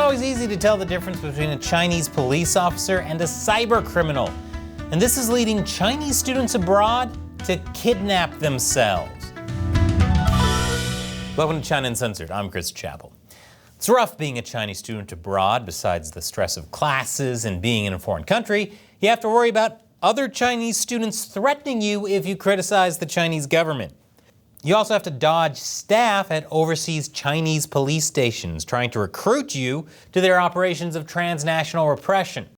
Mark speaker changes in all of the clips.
Speaker 1: always easy to tell the difference between a Chinese police officer and a cyber criminal. And this is leading Chinese students abroad to kidnap themselves. Welcome to China Uncensored. I'm Chris Chappell. It's rough being a Chinese student abroad. Besides the stress of classes and being in a foreign country, you have to worry about other Chinese students threatening you if you criticize the Chinese government. You also have to dodge staff at overseas Chinese police stations trying to recruit you to their operations of transnational repression.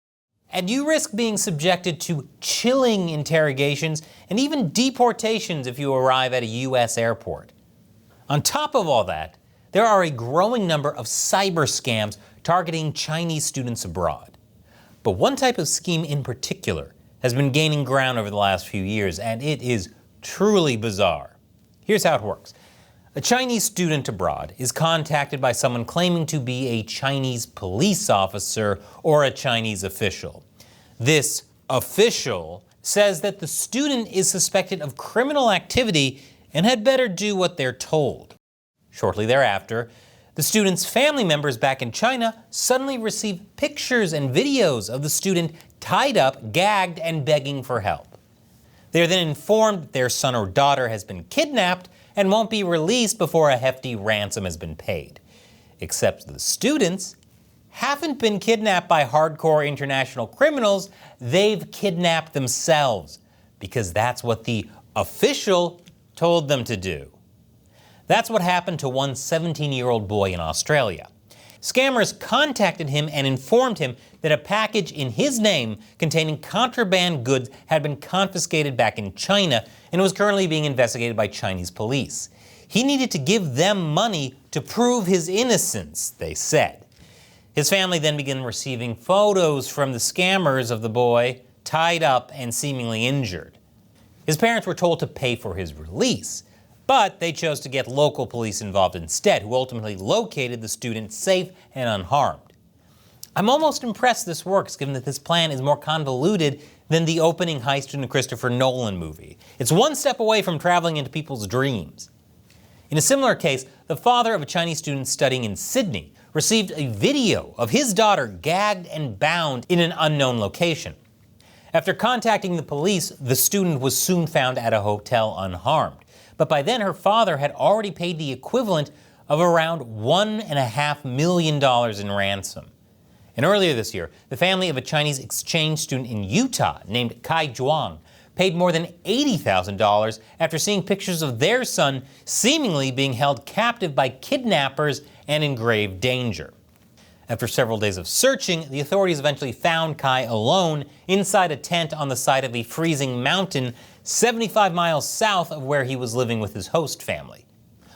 Speaker 1: And you risk being subjected to chilling interrogations and even deportations if you arrive at a US airport. On top of all that, there are a growing number of cyber scams targeting Chinese students abroad. But one type of scheme in particular has been gaining ground over the last few years, and it is truly bizarre. Here's how it works. A Chinese student abroad is contacted by someone claiming to be a Chinese police officer or a Chinese official. This official says that the student is suspected of criminal activity and had better do what they're told. Shortly thereafter, the student's family members back in China suddenly receive pictures and videos of the student tied up, gagged, and begging for help. They are then informed that their son or daughter has been kidnapped and won't be released before a hefty ransom has been paid. Except the students haven't been kidnapped by hardcore international criminals, they've kidnapped themselves, because that's what the official told them to do. That's what happened to one 17-year-old boy in Australia. Scammers contacted him and informed him that a package in his name containing contraband goods had been confiscated back in China and was currently being investigated by Chinese police. He needed to give them money to prove his innocence, they said. His family then began receiving photos from the scammers of the boy tied up and seemingly injured. His parents were told to pay for his release, but they chose to get local police involved instead, who ultimately located the student safe and unharmed. I'm almost impressed this works, given that this plan is more convoluted than the opening heist in a Christopher Nolan movie. It's one step away from traveling into people's dreams. In a similar case, the father of a Chinese student studying in Sydney received a video of his daughter gagged and bound in an unknown location. After contacting the police, the student was soon found at a hotel unharmed. But by then, her father had already paid the equivalent of around $1.5 million in ransom. And earlier this year, the family of a Chinese exchange student in Utah named Kai Zhuang paid more than $80,000 after seeing pictures of their son seemingly being held captive by kidnappers and in grave danger. After several days of searching, the authorities eventually found Kai alone inside a tent on the side of a freezing mountain 75 miles south of where he was living with his host family.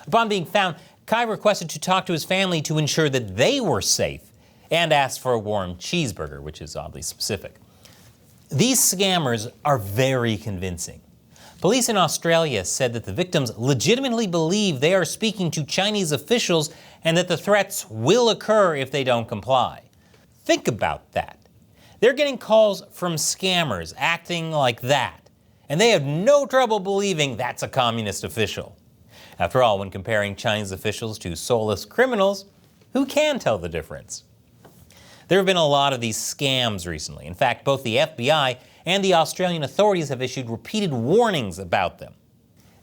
Speaker 1: Upon being found, Kai requested to talk to his family to ensure that they were safe and asked for a warm cheeseburger, which is oddly specific. These scammers are very convincing. Police in Australia said that the victims legitimately believe they are speaking to Chinese officials and that the threats will occur if they don't comply. Think about that. They're getting calls from scammers acting like that, and they have no trouble believing that's a communist official. After all, when comparing Chinese officials to soulless criminals, who can tell the difference? There have been a lot of these scams recently. In fact, both the FBI and the Australian authorities have issued repeated warnings about them.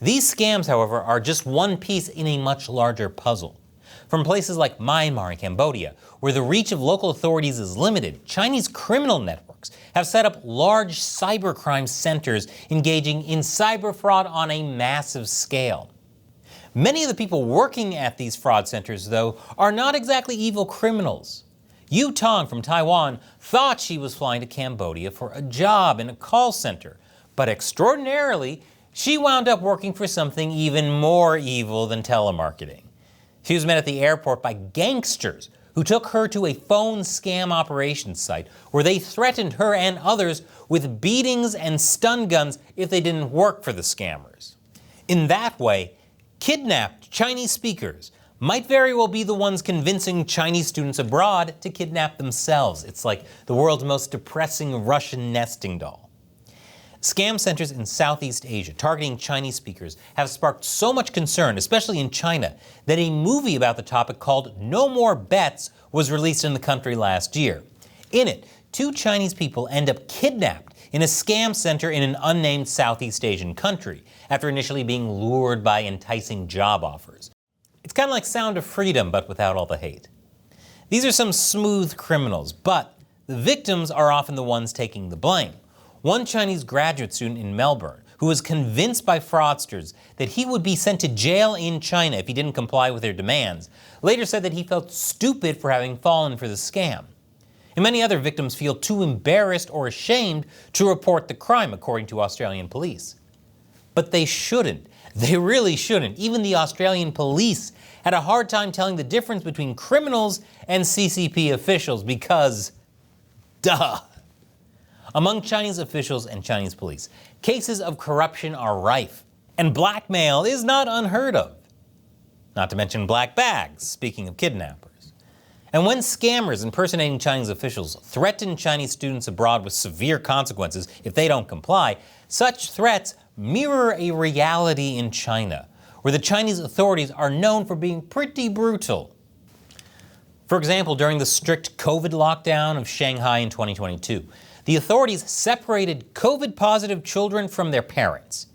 Speaker 1: These scams, however, are just one piece in a much larger puzzle. From places like Myanmar and Cambodia, where the reach of local authorities is limited, Chinese criminal networks have set up large cybercrime centers engaging in cyber fraud on a massive scale. Many of the people working at these fraud centers, though, are not exactly evil criminals. Yu Tong from Taiwan thought she was flying to Cambodia for a job in a call center, but extraordinarily, she wound up working for something even more evil than telemarketing. She was met at the airport by gangsters who took her to a phone scam operations site where they threatened her and others with beatings and stun guns if they didn't work for the scammers. In that way, kidnapped Chinese speakers might very well be the ones convincing Chinese students abroad to kidnap themselves. It's like the world's most depressing Russian nesting doll. Scam centers in Southeast Asia targeting Chinese speakers have sparked so much concern, especially in China, that a movie about the topic called No More Bets was released in the country last year. In it, 2 Chinese people end up kidnapped in a scam center in an unnamed Southeast Asian country after initially being lured by enticing job offers. It's kind of like Sound of Freedom, but without all the hate. These are some smooth criminals, but the victims are often the ones taking the blame. One Chinese graduate student in Melbourne, who was convinced by fraudsters that he would be sent to jail in China if he didn't comply with their demands, later said that he felt stupid for having fallen for the scam. And many other victims feel too embarrassed or ashamed to report the crime, according to Australian police. But they shouldn't. They really shouldn't. Even the Australian police had a hard time telling the difference between criminals and CCP officials because, duh. Among Chinese officials and Chinese police, cases of corruption are rife, and blackmail is not unheard of. Not to mention black bags, speaking of kidnappers. And when scammers impersonating Chinese officials threaten Chinese students abroad with severe consequences if they don't comply, such threats mirror a reality in China, where the Chinese authorities are known for being pretty brutal. For example, during the strict COVID lockdown of Shanghai in 2022, the authorities separated COVID-positive children from their parents.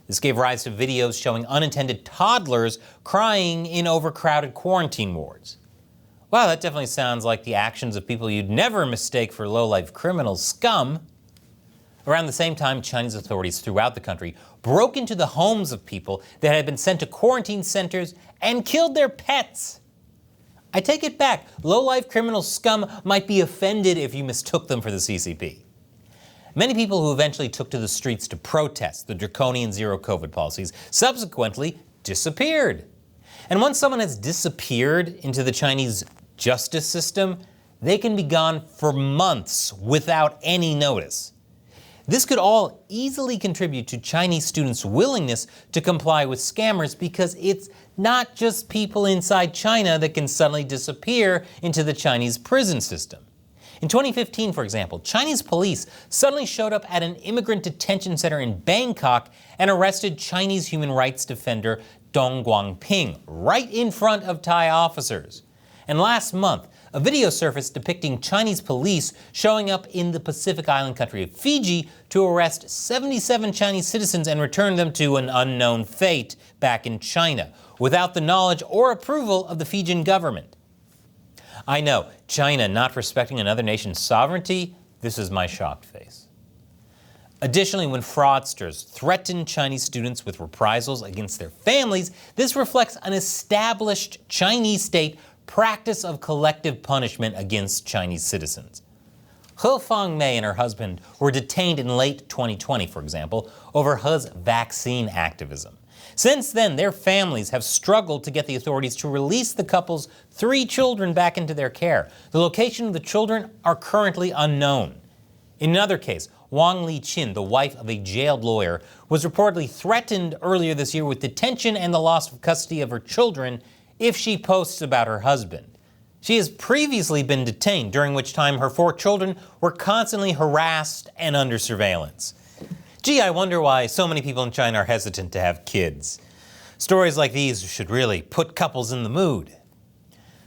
Speaker 1: This gave rise to videos showing unintended toddlers crying in overcrowded quarantine wards. Wow, that definitely sounds like the actions of people you'd never mistake for low-life criminal scum. Around the same time, Chinese authorities throughout the country broke into the homes of people that had been sent to quarantine centers and killed their pets. I take it back. Low-life criminal scum might be offended if you mistook them for the CCP. Many people who eventually took to the streets to protest the draconian zero-COVID policies subsequently disappeared. And once someone has disappeared into the Chinese justice system, they can be gone for months without any notice. This could all easily contribute to Chinese students' willingness to comply with scammers because it's not just people inside China that can suddenly disappear into the Chinese prison system. In 2015, for example, Chinese police suddenly showed up at an immigrant detention center in Bangkok and arrested Chinese human rights defender Dong Guangping right in front of Thai officers. And last month, a video surfaced depicting Chinese police showing up in the Pacific island country of Fiji to arrest 77 Chinese citizens and return them to an unknown fate back in China, without the knowledge or approval of the Fijian government. I know, China not respecting another nation's sovereignty, this is my shocked face. Additionally, when fraudsters threaten Chinese students with reprisals against their families, this reflects an established Chinese state practice of collective punishment against Chinese citizens. He Fangmei and her husband were detained in late 2020, for example, over He's vaccine activism. Since then, their families have struggled to get the authorities to release the couple's 3 children back into their care. The location of the children are currently unknown. In another case, Wang Li-chin, the wife of a jailed lawyer, was reportedly threatened earlier this year with detention and the loss of custody of her children if she posts about her husband. She has previously been detained, during which time her 4 children were constantly harassed and under surveillance. Gee, I wonder why so many people in China are hesitant to have kids. Stories like these should really put couples in the mood.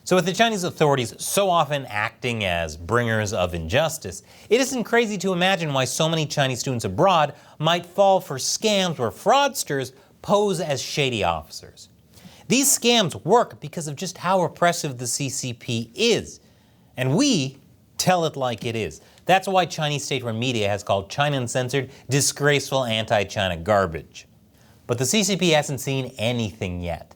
Speaker 1: So with the Chinese authorities so often acting as bringers of injustice, it isn't crazy to imagine why so many Chinese students abroad might fall for scams where fraudsters pose as shady officers. These scams work because of just how oppressive the CCP is. And we tell it like it is. That's why Chinese state-run media has called China Uncensored disgraceful anti-China garbage. But the CCP hasn't seen anything yet.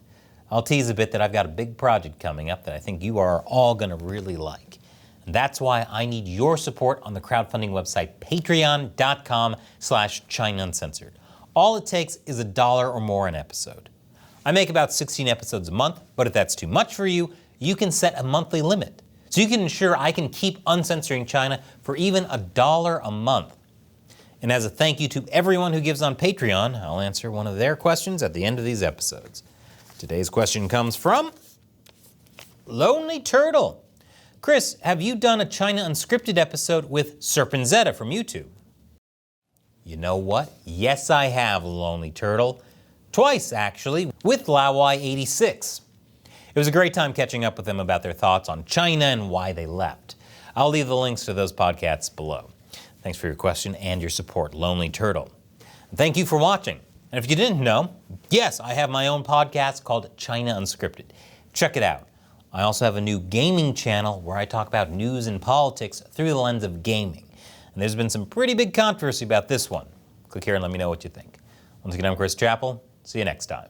Speaker 1: I'll tease a bit that I've got a big project coming up that I think you are all going to really like. And that's why I need your support on the crowdfunding website patreon.com/China Uncensored. All it takes is $1 or more an episode. I make about 16 episodes a month, but if that's too much for you, you can set a monthly limit. So you can ensure I can keep uncensoring China for even $1 a month. And as a thank you to everyone who gives on Patreon, I'll answer one of their questions at the end of these episodes. Today's question comes from Lonely Turtle. Chris, have you done a China Unscripted episode with Serpent Zeta from YouTube? You know what? Yes, I have, Lonely Turtle. Twice, actually, with Lawai86. It was a great time catching up with them about their thoughts on China and why they left. I'll leave the links to those podcasts below. Thanks for your question and your support, Lonely Turtle. And thank you for watching. And if you didn't know, yes, I have my own podcast called China Unscripted. Check it out. I also have a new gaming channel where I talk about news and politics through the lens of gaming. And there's been some pretty big controversy about this one. Click here and let me know what you think. Once again, I'm Chris Chappell. See you next time.